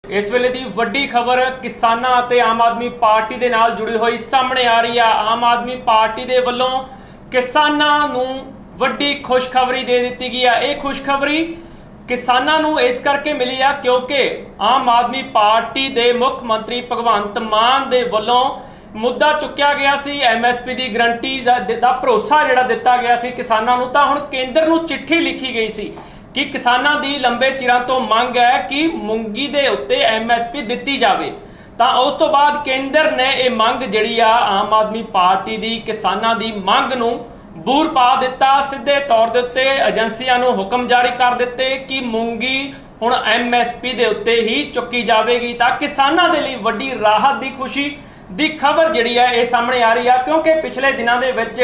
इस वेले की वड्डी खबर किसानां ते आम आदमी पार्टी दे नाल जुड़ी हुई सामने आ रही है। आम आदमी पार्टी दे वल्लों किसानां नूं वड्डी खुशखबरी दे दी गई है। यह खुशखबरी किसानां नूं इस करके मिली है क्योंकि आम आदमी पार्टी दे मुख मंत्री भगवंत मान दे वल्लों मुद्दा चुक्या गया सी। MSP की गरंटी का भरोसा जिहड़ा दिता गया सी किसानां नूं, तां हुण केंद्र नूं चिट्ठी लिखी गई सी कि किसानां दी लंबे चिरां तो मंग है कि मूंगी दे उत्ते MSP दित्ती जावे। तां उस तो बाद केंद्र ने यह मंग जिहड़ी आ आम आदमी पार्टी दी किसानां दी मंग नूं बूर पा दिता। सीधे तौर दे उत्ते एजेंसियां नूं हुक्म जारी कर दिते कि मूंगी हुण MSP दे उत्ते ही चुकी जावेगी। तां किसानां दे लई वड्डी राहत दी खुशी दी खबर जिहड़ी है ये सामने आ रही है क्योंकि पिछले दिनों के विच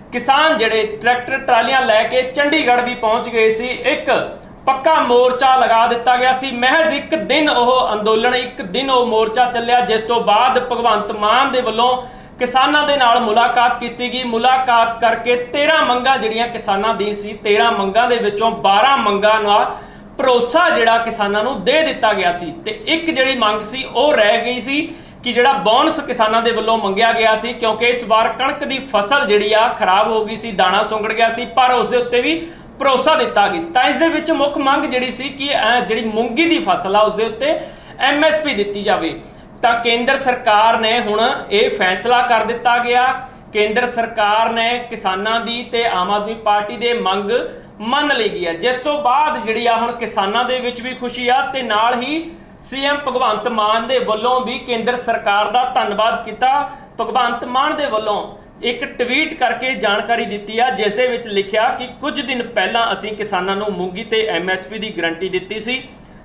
किसान जिहड़े ट्रैक्टर ट्रालियां लैके चंडीगढ़ भी पहुंच गए सी। एक पक्का मोर्चा लगा दिता गया सी। महज एक दिन वह अंदोलन, एक दिन वह मोर्चा चलिया, जिस तो बाद भगवंत मान दे वल्लों किसानां दे नाल मुलाकात की गई। मुलाकात करके 13 मंगां जिहड़ियां किसानां दी सी, 13 मंगां दे विचों 12 मंगां दा भरोसा जिहड़ा किसानां नूं दे दिता गया सी ते एक जिहड़ी मंग सी वो रह गई सी कि जिहड़ा बोनस किसानां दे वल्लों मंगिया गया सी क्योंकि इस बार कणक दी फसल जिहड़ी आ खराब हो गई सी, दाना सुंगड़ गया सी, पर उस दे उत्ते भी भरोसा दिता गया। तां इस दे विच मुख मंग जिहड़ी सी कि जिहड़ी मूंगी दी फसल आ उस दे उत्ते MSP दित्ती जावे। तां केंद्र सरकार ने हुण ये फैसला कर दिता गया। केंद्र सरकार ने किसानां दी ते आम आदमी पार्टी दे मंग मन लई गई है, जिस तो बाद जिहड़ी आ हुण किसानां दे विच भी खुशी आ ते नाल ही CM भगवंत मान दे वल्लों भी केंद्र सरकार का धन्नवाद किया। भगवंत मान दे वल्लों एक ट्वीट करके जानकारी दी है जिस दे विच लिखिया कि कुछ दिन पहला असीं किसानां नूं मूंगी ते MSP की गरंटी दी सी।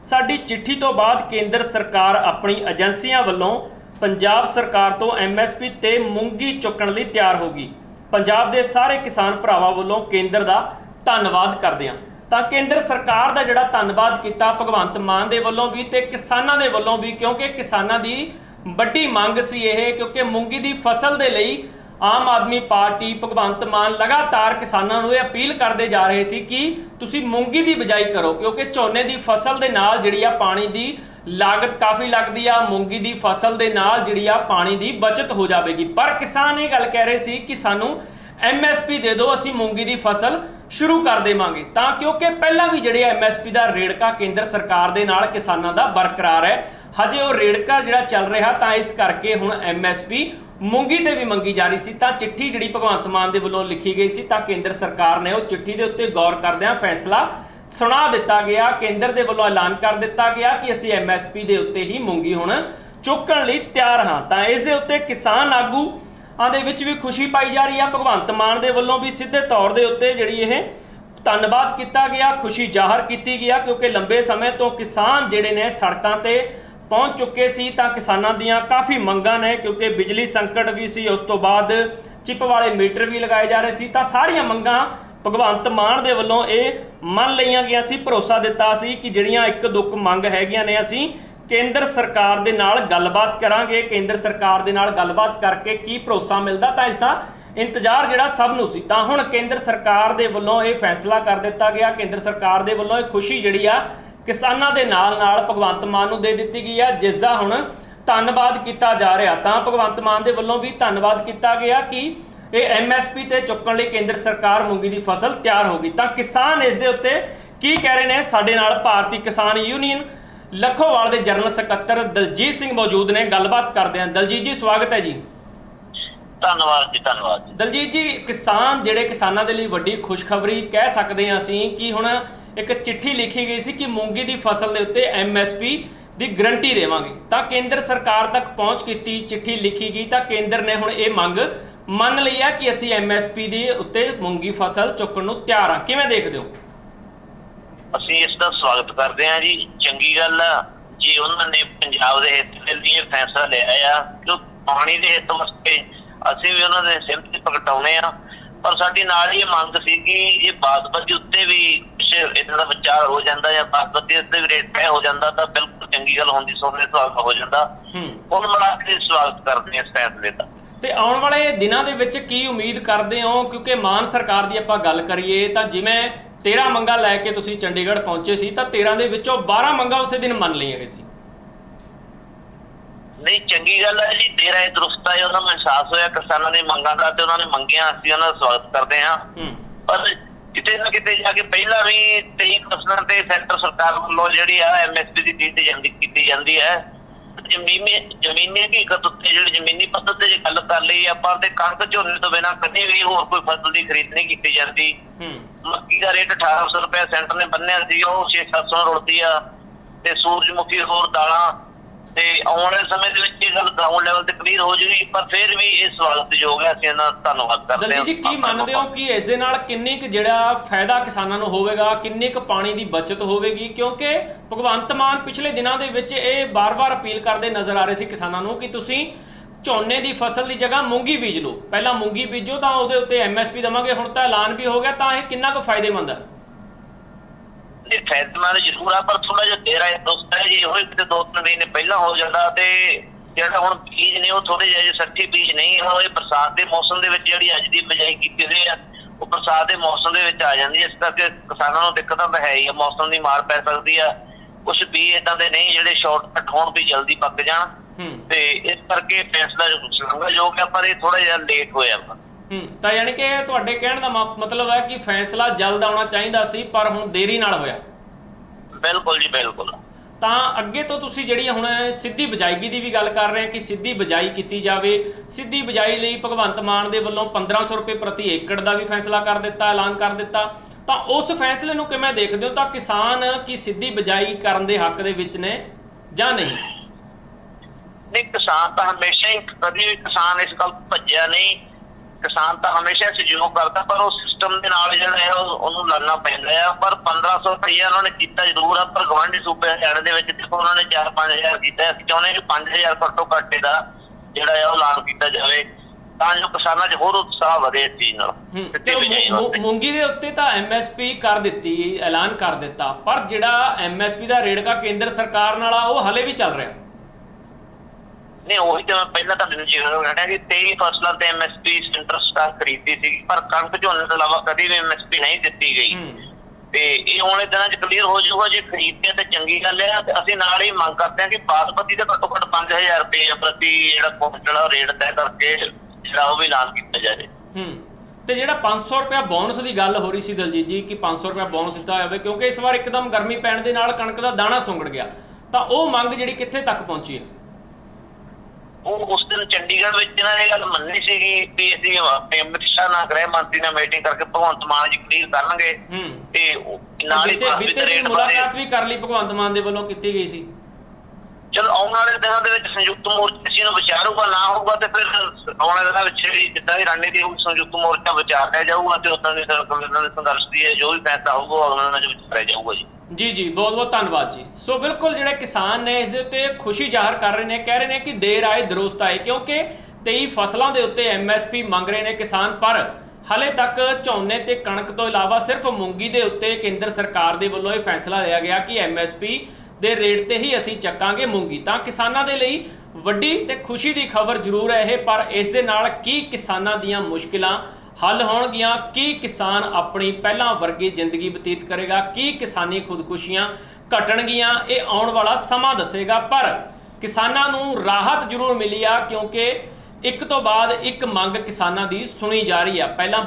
साडी चिट्ठी तो बाद केंद्र सरकार अपनी एजेंसियां वल्लों पंजाब सरकार तो MSP ते मूंगी चुकण लई तैयार होगी। पंजाब दे सारे किसान भरावां वल्लों केंद्र का धन्नवाद करदे हां। तां केंद्र सरकार का जिहड़ा धन्नवाद किया भगवंत मान दे वल्लों भी ते किसानां दे वल्लों भी, क्योंकि किसानां दी वड्डी मंग सी यह, क्योंकि मूंगी दी फसल दे लई आम आदमी पार्टी भगवंत मान लगातार किसानां नूं अपील करते जा रहे सी कि तुसीं मूंगी दी बिजाई करो क्योंकि झोने की फसल दे नाल जिहड़ी आ पानी की लागत काफ़ी लगती आ। मूंगी की फसल दे नाल जिहड़ी आ पानी की बचत हो जाएगी, पर किसान ये गल कह रहे सी कि सानू MSP दे दो, असीं मूंगी की फसल शुरू कर देवांगे। तां क्योंकि पहला भी जिहड़े MSP का रेड़का केंद्र सरकार दे नाल किसानां दा बरकरार है, हजे वो रेड़का जिहड़ा चल रहा, तां इस करके हुण MSP मूंगी ते भी मंगी जा रही सी। तां चिट्ठी जिहड़ी भगवंत मान दे वल्लों लिखी गई सी, तां केंद्र सरकार ने वो चिट्ठी दे उत्ते गौर करदिआं फैसला सुना दिता गया। केंद्र दे वल्लों ऐलान कर दिता गया कि असीं MSP दे उत्ते ही मूंगी हुण चुकण लई तैयार हां। तां इस दे उत्ते किसान आगू आदे विच भी खुशी पाई जा रही है। भगवंत मान दे वल्लों भी सीधे तौर दे उत्ते जिहड़ी यह धन्नवाद किया गया, खुशी जाहिर की गई क्योंकि लंबे समय तो किसान जिहड़े ने सड़कों ते पहुंच चुके सी। तां किसानां दीआं काफ़ी मंगां ने क्योंकि बिजली संकट भी सी, उस तो बाद चिप वाले मीटर भी लगाए जा रहे सी। तां सारियां मंगां भगवंत मान दे वल्लों ये मन लईआं गईआं सी, भरोसा दिता सी कि जिहड़ियां एक दुख मंग हैगियां ने असीं केंद्र सरकार दे नाल गलबात करांगे। केंद्र सरकार दे नाल गलबात करके की भरोसा मिलदा, तां इसदा इंतजार जिहड़ा सब नूं सी। तां हुण केंद्र सरकार दे वल्लों ये फैसला कर दिता गया। केंद्र सरकार दे वल्लों ये खुशी जिहड़ी आ किसानां दे नाल नाल भगवंत मान नूं दे दित्ती गई है, जिस दा हुण धन्नवाद किया जा रहा। तां भगवंत मान दे वल्लों भी धन्नवाद किया गया कि ये MSP ते चुकण लई केंद्र सरकार मूंगी की फसल तैयार होगी। तां किसान इस दे उत्ते की कह रहे हैं, साडे नाल भारतीय किसान यूनियन लखोवाल के जनरल सकत्तर दलजीत सिंह मौजूद ने, गलबात करते हैं। दलजीत जी स्वागत है जी। धन्यवाद जी, धन्यवाद। दलजीत जी, किसान जिहड़े किसानां दे लई वड्डी खुशखबरी कह सकते हैं असीं कि हुण एक चिट्ठी लिखी गई सी कि मूंगी की फसल के उत्ते MSP की गरंटी देवांगे। तां केंद्र सरकार तक पहुँच की चिट्ठी लिखी गई, तां केंद्र ने हुण ये मंग मन लई है कि असीं MSP के उत्ते मूंगी फसल चुकण नूं तैयार हां। किवें देखदे हो? ਅਸੀਂ ਇਸ ਦਾ ਸਵਾਗਤ ਕਰਦੇ ਹਾਂ ਜੀ। ਚੰਗੀ ਗੱਲ ਆ ਜੀ, ਉਹਨਾਂ ਨੇ ਪੰਜਾਬ ਦੇ ਹਿੱਤ ਦੇ ਲਈ ਫੈਸਲਾ ਲਿਆ ਆ ਕਿ ਪਾਣੀ ਦੇ ਹਿੱਤ ਵਾਸਤੇ ਅਸੀਂ ਵੀ ਉਹਨਾਂ ਦੇ ਸਹਿਮਤੀ ਪ੍ਰਗਟਾਉਣੇ ਆ। ਪਰ ਸਾਡੀ ਨਾਲ ਇਹ ਮੰਗ ਸੀ ਕਿ ਇਹ ਬਾਸਮਤੀ ਉੱਤੇ ਵੀ ਕੁਛ ਇਹਨਾਂ ਦਾ ਵਿਚਾਰ ਹੋ ਜਾਂਦਾ ਜਾਂ ਬਾਸਮਤੀ ਉੱਤੇ ਵੀ ਰੇਟ ਤੈਅ ਹੋ ਜਾਂਦਾ ਤਾਂ ਬਿਲਕੁਲ ਚੰਗੀ ਗੱਲ ਹੁੰਦੀ, ਸੋਨੇ ਸੁਹਾਗਾ ਹੋ ਜਾਂਦਾ। ਕੁੱਲ ਮਿਲਾ ਕੇ ਸਵਾਗਤ ਕਰਦੇ ਹਾਂ ਇਸ ਫੈਸਲੇ ਦਾ। ਤੇ ਆਉਣ ਵਾਲੇ ਦਿਨਾਂ ਦੇ ਵਿੱਚ ਕੀ ਉਮੀਦ ਕਰਦੇ ਹੋ? ਕਿਉਂਕਿ ਮਾਨ ਸਰਕਾਰ ਦੀ ਆਪਾਂ ਗੱਲ ਕਰੀਏ ਤਾਂ ਜਿਵੇਂ 13 ਮੰਗਾਂ ਲੈ ਕੇ ਤੁਸੀਂ ਚੰਡੀਗੜ੍ਹ ਪਹੁੰਚੇ ਸੀ ਤਾਂ 13 ਦੇ ਵਿੱਚੋਂ 12 ਮੰਗਾਂ ਉਸੇ ਦਿਨ ਮੰਨ ਲਈਆਂ ਗਈਆਂ ਸੀ। ਨਹੀਂ, ਚੰਗੀ ਗੱਲ ਹੈ ਜੀ, ਦੇਰ ਆਏ ਦਰੁਸਤ ਆਏ, ਉਹਨਾਂ ਨੂੰ ਅਹਿਸਾਸ ਹੋਇਆ ਕਿਸਾਨਾਂ ਦੀ ਮੰਗਾਂ ਦਾ ਤੇ ਉਹਨਾਂ ਨੇ ਮੰਗੀਆਂ, ਅਸੀਂ ਉਹਨਾਂ ਦਾ ਸਵਾਗਤ ਕਰਦੇ ਹਾਂ। ਪਰ ਕਿਤੇ ਨਾ ਕਿਤੇ ਜਾ ਕੇ ਪਹਿਲਾਂ ਵੀ 23% ਤੇ ਸੈਂਟਰ ਸਰਕਾਰ ਵੱਲੋਂ ਜਿਹੜੀ ਆ MSP ਦੀ ਚੀਜ਼ ਕੀਤੀ ਜਾਂਦੀ ਹੈ। ਜ਼ਮੀਨੀ ਹਕੀਕਤ ਉੱਤੇ ਜਿਹੜੀ ਜ਼ਮੀਨੀ ਪੱਧਰ ਤੇ ਜੇ ਗੱਲ ਕਰ ਲਈ ਆਪਾਂ ਤੇ ਕਣਕ ਝੋਨੇ ਤੋਂ ਬਿਨਾਂ ਕਦੇ ਵੀ ਹੋਰ ਕੋਈ ਫਸਲ ਦੀ ਖਰੀਦ ਨਹੀਂ ਕੀਤੀ ਜਾਂਦੀ। ਮੱਕੀ ਦਾ ਰੇਟ 1800 ਰੁਪਏ ਸੈਂਟਰ ਨੇ ਬੰਨਿਆ ਸੀ, ਉਹ 600-700 ਰੁਲਦੀ ਆ ਤੇ ਸੂਰਜਮੁਖੀ ਹੋਰ ਦਾਲਾਂ ਤੇ ਆਉਣ ਵਾਲੇ ਸਮੇਂ ਦੇ ਵਿੱਚ ਇਹ ਗੱਲ ਗਰਾਊਂਡ ਲੈਵਲ ਤੇ ਕਲੀਅਰ ਹੋ ਜਾਊਗੀ। ਪਰ ਫਿਰ ਵੀ ਇਹ ਸਵਾਗਤਯੋਗ ਹੈ, ਅਸੀਂ ਇਹਨਾਂ ਦਾ ਧੰਨਵਾਦ ਕਰਦੇ ਹਾਂ। ਜੀ ਕੀ ਮੰਨਦੇ ਹੋ ਕਿ ਇਸ ਦੇ ਨਾਲ ਕਿੰਨੀ ਕੁ ਜਿਹੜਾ ਫਾਇਦਾ ਕਿਸਾਨਾਂ ਨੂੰ ਹੋਵੇਗਾ, ਕਿੰਨੀ ਕੁ ਪਾਣੀ ਦੀ ਬਚਤ ਹੋਵੇਗੀ? ਕਿਉਂਕਿ ਭਗਵੰਤ ਮਾਨ ਪਿਛਲੇ ਦਿਨਾਂ ਦੇ ਵਿੱਚ ਇਹ ਬਾਰ-ਬਾਰ ਅਪੀਲ ਕਰਦੇ ਨਜ਼ਰ ਆ ਰਹੇ ਸੀ ਕਿਸਾਨਾਂ ਨੂੰ ਕਿ ਤੁਸੀਂ ਝੋਨੇ ਦੀ ਫਸਲ ਦੀ ਜਗ੍ਹਾ ਮੂੰਗੀ ਬੀਜ ਲਓ, ਪਹਿਲਾਂ ਮੂੰਗੀ ਬੀਜੋ ਤਾਂ ਉਹਦੇ ਉੱਤੇ MSP ਦੇਵਾਂਗੇ। ਹੁਣ ਤਾਂ ਐਲਾਨ ਵੀ ਹੋ ਗਿਆ, ਤਾਂ ਇਹ ਕਿੰਨਾ ਕੁ ਫਾਇਦੇਮੰਦ ਹੈ? ਫਾਇਦੇਮੰਦ ਜ਼ਰੂਰ ਆ, ਪਰ ਥੋੜਾ ਜਿਹਾ ਦੇਰ ਆਏ ਦੋਸਤ ਹੈ ਜੀ, ਉਹ ਕਿਤੇ 2-3 ਮਹੀਨੇ ਪਹਿਲਾਂ ਹੋ ਜਾਂਦਾ ਤੇ ਜਿਹੜਾ ਹੁਣ ਬੀਜ ਨੇ ਉਹ ਥੋੜੇ ਜਿਹੇ ਸੱਠੀ ਬੀਜ ਨਹੀਂ, ਉਹ ਇਹ ਬਰਸਾਤ ਦੇ ਮੌਸਮ ਦੇ ਵਿੱਚ ਜਿਹੜੀ ਅੱਜ ਦੀ ਬਿਜਾਈ ਕੀਤੀ ਹੋਈ ਆ ਉਹ ਬਰਸਾਤ ਦੇ ਮੌਸਮ ਦੇ ਵਿੱਚ ਆ ਜਾਂਦੀ ਹੈ। ਇਸ ਕਰਕੇ ਕਿਸਾਨਾਂ ਨੂੰ ਦਿੱਕਤਾਂ ਤਾਂ ਹੈ ਹੀ ਆ, ਮੌਸਮ ਦੀ ਮਾਰ ਪੈ ਸਕਦੀ ਆ। ਕੁਛ ਬੀਜ ਏਦਾਂ ਦੇ ਨਹੀਂ ਜਿਹੜੇ ਸ਼ਾਰਟਕਟ ਹੋਣ ਵੀ ਜਲਦੀ ਪੱਕ ਜਾਣ ਤੇ ਇਸ ਕਰਕੇ ਫੈਸਲਾ ਸ਼ਲਾਘਾਯੋਗ ਹੈ, ਪਰ ਇਹ ਥੋੜਾ ਜਿਹਾ ਲੇਟ ਹੋਇਆ ਵਾ। ਤਾਂ ਯਾਨੀ ਕਿ ਤੁਹਾਡੇ ਕਹਿਣ ਦਾ ਮਤਲਬ ਹੈ ਕਿ ਫੈਸਲਾ ਜਲਦ ਆਉਣਾ ਚਾਹੀਦਾ ਸੀ ਪਰ ਹੁਣ ਦੇਰੀ ਨਾਲ ਹੋਇਆ। ਬਿਲਕੁਲ ਜੀ, ਬਿਲਕੁਲ। ਤਾਂ ਅੱਗੇ ਤੋਂ ਤੁਸੀਂ ਜਿਹੜੀ ਹੁਣ ਸਿੱਧੀ ਬਿਜਾਈ ਦੀ ਵੀ ਗੱਲ ਕਰ ਰਹੇ ਕਿ ਸਿੱਧੀ ਬਿਜਾਈ ਕੀਤੀ ਜਾਵੇ। ਸਿੱਧੀ ਬਿਜਾਈ ਲਈ ਭਗਵੰਤ ਮਾਨ ਦੇ ਵੱਲੋਂ 1500 ਰੁਪਏ ਪ੍ਰਤੀ ਏਕੜ ਦਾ ਵੀ ਫੈਸਲਾ ਕਰ ਦਿੱਤਾ, ਐਲਾਨ ਕਰ ਦਿੱਤਾ। ਤਾਂ ਉਸ ਫੈਸਲੇ ਨੂੰ ਕਿਵੇਂ ਦੇਖਦੇ ਹੋ? ਤਾਂ ਕਿਸਾਨ ਕੀ ਸਿੱਧੀ ਬਿਜਾਈ ਕਰਨ ਦੇ ਹੱਕ ਦੇ ਵਿੱਚ ਨੇ ਜਾਂ ਨਹੀਂ? ਨਹੀਂ, ਕਿਸਾਨ ਤਾਂ ਹਮੇਸ਼ਾ ਹੀ, ਕਦੀ ਵੀ ਕਿਸਾਨ ਇਸ ਗੱਲ ਭੱਜਿਆ ਨਹੀਂ। ਕਿਸਾਨ ਤਾਂ ਹਮੇਸ਼ਾ ਸਹਿਯੋਗ ਕਰਦਾ, ਪਰ ਉਹ ਸਿਸਟਮ ਦੇ ਨਾਲ ਜਿਹੜਾ ਹੈ ਉਹਨੂੰ ਲੜਨਾ ਪੈਂਦਾ ਆ। ਪਰ 1500 ਰੁਪਇਆ ਉਹਨਾਂ ਨੇ ਕੀਤਾ ਜ਼ਰੂਰ ਆ, ਪਰ ਗਵਾਂਢੀ ਸੂਬੇ ਹਰਿਆਣੇ ਦੇ ਵਿੱਚ ਦੇਖੋ ਉਹਨਾਂ ਨੇ 4-5000 ਕੀਤਾ। ਅਸੀਂ ਚਾਹੁੰਦੇ ਕਿ 5000 ਘੱਟੋ ਘੱਟ ਦਾ ਜਿਹੜਾ ਹੈ ਉਹ ਐਲਾਨ ਕੀਤਾ ਜਾਵੇ ਤਾਂ ਜੋ ਕਿਸਾਨਾਂ 'ਚ ਹੋਰ ਉਤਸ਼ਾਹ ਵਧੇ ਇਸ ਚੀਜ਼ ਨਾਲ। ਮੂੰਗੀ ਦੇ ਉੱਤੇ ਤਾਂ MSP ਕਰ ਦਿੱਤੀ, ਐਲਾਨ ਕਰ ਦਿੱਤਾ, ਪਰ ਜਿਹੜਾ MSP ਦਾ ਰੇੜਕਾ ਕੇਂਦਰ ਸਰਕਾਰ ਨਾਲ ਆ ਉਹ ਹਲੇ ਵੀ ਚੱਲ ਰਿਹਾ। ਨਹੀਂ, ਉਹੀ ਤਾਂ ਮੈਂ ਪਹਿਲਾਂ ਤੁਹਾਨੂੰ ਕਹਿਣਾ ਕਿ 23 ਫਸਲਾਂ ਤੇ MSP ਸੈਂਟਰ ਸਰਕਾਰ ਖਰੀਦਦੀ ਸੀ, ਪਰ ਕਣਕ ਝੋਨੇ ਤੋਂ ਇਲਾਵਾ ਕਦੀ ਵੀ MSP ਨਹੀਂ ਦਿੱਤੀ ਗਈ ਤੇ ਇਹ ਆਉਣੇ ਦਿਨਾਂ 'ਚ ਕਲੀਅਰ ਹੋ ਜਾਊਗਾ। ਜੇ ਖਰੀਦਦੇ ਤੇ ਚੰਗੀ ਗੱਲ ਹੈ। ਤੇ ਅਸੀਂ ਨਾਲ ਹੀ ਮੰਗ ਕਰਦੇ ਹਾਂ ਕਿ ਬਾਸਮਤੀ ਦਾ ਘੱਟੋ ਘੱਟ 5000 ਰੁਪਏ ਪ੍ਰਤੀ ਜਿਹੜਾ ਕੁਇੰਟਲ ਰੇਟ ਤੈਅ ਕਰਕੇ ਜਿਹੜਾ ਉਹ ਵੀ ਐਲਾਨ ਕੀਤਾ ਜਾਵੇ। ਤੇ ਜਿਹੜਾ 500 ਰੁਪਇਆ ਬੋਨਸ ਦੀ ਗੱਲ ਹੋ ਰਹੀ ਸੀ ਦਲਜੀਤ ਜੀ ਕਿ 500 ਰੁਪਇਆ ਬੋਨਸ ਦਿੱਤਾ ਜਾਵੇ, ਕਿਉਂਕਿ ਇਸ ਵਾਰ ਇੱਕਦਮ ਗਰਮੀ ਪੈਣ ਦੇ ਨਾਲ ਕਣਕ ਦਾ ਦਾਣਾ ਸੁੰਗੜ ਗਿਆ, ਤਾਂ ਉਹ ਮੰਗ ਜਿਹੜੀ ਕਿੱਥੇ ਤੱਕ ਪਹੁੰਚੀ ਹੈ? ਉਹ ਉਸ ਦਿਨ ਚੰਡੀਗੜ੍ਹ ਵਿੱਚ ਇਹਨਾਂ ਨੇ ਗੱਲ ਮੰਨੀ ਸੀਗੀ ਵੀ ਅਸੀਂ ਅਮਿਤ ਸ਼ਾਹ ਨਾਲ ਗ੍ਰਹਿ ਮੰਤਰੀ ਨਾਲ ਮੀਟਿੰਗ ਕਰਕੇ ਭਗਵੰਤ ਮਾਨ ਜੀ ਕਲੀਅਰ ਕਰਨਗੇ ਤੇ ਨਾਲ ਹੀ ਮੁਲਾਕਾਤ ਵੀ ਕਰ ਲਈ ਭਗਵੰਤ ਮਾਨ ਦੇ ਵੱਲੋਂ ਕੀਤੀ ਗਈ ਸੀ। ਚਲੋ ਆਉਣ ਵਾਲੇ ਦਿਨਾਂ ਦੇ ਵਿੱਚ ਸੰਯੁਕਤ ਮੋਰਚਾ ਸੀ ਨੂੰ ਵਿਚਾਰੂਗਾ, ਨਾ ਹੋਊਗਾ ਤੇ ਫਿਰ ਆਉਣ ਵਾਲੇ ਦਿਨਾਂ ਵਿੱਚ ਜਿੱਦਾਂ ਦੀ ਰਣਨੀਤੀ ਹੋਊਗੀ ਸੰਯੁਕਤ ਮੋਰਚਾ ਵਿਚਾਰਿਆ ਜਾਊਗਾ ਤੇ ਉਦਾਂ ਦੇ ਸੰਘਰਸ਼ ਦੀ ਜੋ ਵੀ ਫੈਸਲਾ ਹੋਊਗਾ ਅਗਲੇ ਦਿਨਾਂ 'ਚ ਵਿਚਾਰਿਆ ਜਾਊਗਾ ਜੀ। ਜੀ ਬਹੁਤ ਬਹੁਤ ਧੰਨਵਾਦ ਜੀ। ਸੋ ਬਿਲਕੁਲ ਜਿਹੜੇ ਕਿਸਾਨ ਨੇ ਇਸ ਦੇ ਉੱਤੇ ਖੁਸ਼ੀ ਜ਼ਾਹਰ ਕਰ ਰਹੇ ਨੇ, ਕਹਿ ਰਹੇ ਨੇ ਕਿ ਦੇਰ ਆਏ ਦਰੁਸਤ ਆਏ, ਕਿਉਂਕਿ 23 ਫਸਲਾਂ ਦੇ ਉੱਤੇ MSP ਮੰਗ ਰਹੇ ਨੇ ਕਿਸਾਨ, ਪਰ ਹਲੇ ਤੱਕ ਝੋਨੇ ਤੇ ਕਣਕ ਤੋਂ ਇਲਾਵਾ ਸਿਰਫ ਮੂੰਗੀ ਦੇ ਉੱਤੇ ਕੇਂਦਰ ਸਰਕਾਰ ਦੇ ਵੱਲੋਂ ਇਹ ਫੈਸਲਾ ਲਿਆ ਗਿਆ ਕਿ MSP ਦੇ ਰੇਟ ਤੇ ਹੀ ਅਸੀਂ ਚੱਕਾਂਗੇ ਮੂੰਗੀ। ਤਾਂ ਕਿਸਾਨਾਂ ਦੇ ਲਈ ਵੱਡੀ ਤੇ ਖੁਸ਼ੀ ਦੀ ਖਬਰ ਜ਼ਰੂਰ ਹੈ ਇਹ, ਪਰ ਇਸ ਦੇ ਨਾਲ ਕੀ ਕਿਸਾਨਾਂ ਦੀਆਂ ਮੁਸ਼ਕਿਲਾਂ ਹੱਲ ਹੋਣਗੀਆਂ? ਕੀ ਕਿਸਾਨ ਆਪਣੀ ਪਹਿਲਾਂ ਵਰਗੀ ਜ਼ਿੰਦਗੀ ਬਤੀਤ ਕਰੇਗਾ? ਕੀ ਕਿਸਾਨੀ ਖੁਦਕੁਸ਼ੀਆਂ ਘਟਣਗੀਆਂ? ਇਹ ਆਉਣ ਵਾਲਾ ਸਮਾਂ ਦੱਸੇਗਾ। ਪਰ ਕਿਸਾਨਾਂ ਨੂੰ ਰਾਹਤ ਜ਼ਰੂਰ ਮਿਲੀ ਆ, ਕਿਉਂਕਿ ਇੱਕ ਤੋਂ ਬਾਅਦ ਇੱਕ ਮੰਗ ਕਿਸਾਨਾਂ ਦੀ ਸੁਣੀ ਜਾ ਰਹੀ ਆ। ਪਹਿਲਾਂ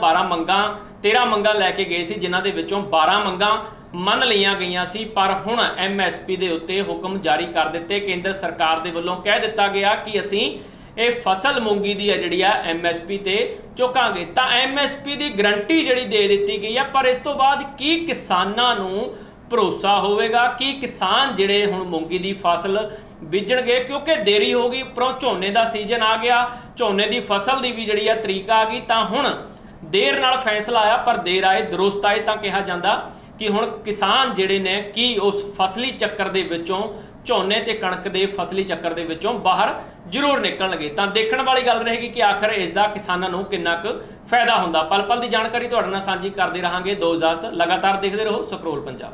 13 ਮੰਗਾਂ ਲੈ ਕੇ ਗਏ ਸੀ, ਜਿਨ੍ਹਾਂ ਦੇ ਵਿੱਚੋਂ 12 ਮੰਗਾਂ ਮੰਨ ਲਈਆਂ ਗਈਆਂ ਸੀ, ਪਰ ਹੁਣ MSP ਦੇ ਉੱਤੇ ਹੁਕਮ ਜਾਰੀ ਕਰ ਦਿੱਤੇ। ਕੇਂਦਰ ਸਰਕਾਰ ਦੇ ਵੱਲੋਂ ਕਹਿ ਦਿੱਤਾ ਗਿਆ ਕਿ ਅਸੀਂ ਇਹ ਫਸਲ ਮੂੰਗੀ ਦੀ ਹੈ ਜਿਹੜੀ ਆ MSP ਤੇ ਚੁੱਕਾਂਗੇ। ਤਾਂ MSP ਦੀ ਗਰੰਟੀ ਜਿਹੜੀ ਦੇ ਦਿੱਤੀ ਗਈ ਆ, ਪਰ ਇਸ ਤੋਂ ਬਾਅਦ ਕੀ ਕਿਸਾਨਾਂ ਨੂੰ ਭਰੋਸਾ ਹੋਵੇਗਾ? ਕੀ ਕਿਸਾਨ ਜਿਹੜੇ ਹੁਣ ਮੂੰਗੀ ਦੀ ਫਸਲ ਬੀਜਣਗੇ? ਕਿਉਂਕਿ ਦੇਰੀ ਹੋ ਗਈ, ਉੱਪਰੋਂ ਝੋਨੇ ਦਾ ਸੀਜ਼ਨ ਆ ਗਿਆ, ਝੋਨੇ ਦੀ ਫਸਲ ਦੀ ਵੀ ਜਿਹੜੀ ਆ ਤਰੀਕ ਆ ਗਈ। ਤਾਂ ਹੁਣ ਦੇਰ ਨਾਲ ਫੈਸਲਾ ਆਇਆ, ਪਰ ਦੇਰ ਆਏ ਦਰੁਸਤ ਆਏ ਤਾਂ ਕਿਹਾ ਜਾਂਦਾ ਕਿ ਹੁਣ ਕਿਸਾਨ ਜਿਹੜੇ ਨੇ ਕੀ ਉਸ ਫਸਲੀ ਚੱਕਰ ਦੇ ਵਿੱਚੋਂ, ਝੋਨੇ ਤੇ ਕਣਕ ਦੇ ਫਸਲੀ ਚੱਕਰ ਦੇ ਵਿੱਚੋਂ ਬਾਹਰ ਜ਼ਰੂਰ ਨਿਕਲਣਗੇ। ਤਾਂ ਦੇਖਣ ਵਾਲੀ ਗੱਲ ਰਹੇਗੀ ਕਿ ਆਖਰ ਇਸ ਦਾ ਕਿਸਾਨਾਂ ਨੂੰ ਕਿੰਨਾ ਕੁ ਫਾਇਦਾ ਹੁੰਦਾ। ਪਲ ਪਲ ਦੀ ਜਾਣਕਾਰੀ ਤੁਹਾਡੇ ਨਾਲ ਸਾਂਝੀ ਕਰਦੇ ਰਹਾਂਗੇ। ਦੋ ਇਜਾਜ਼ਤ, ਲਗਾਤਾਰ ਦੇਖਦੇ ਰਹੋ ਸਕਰੋਲ ਪੰਜਾਬ।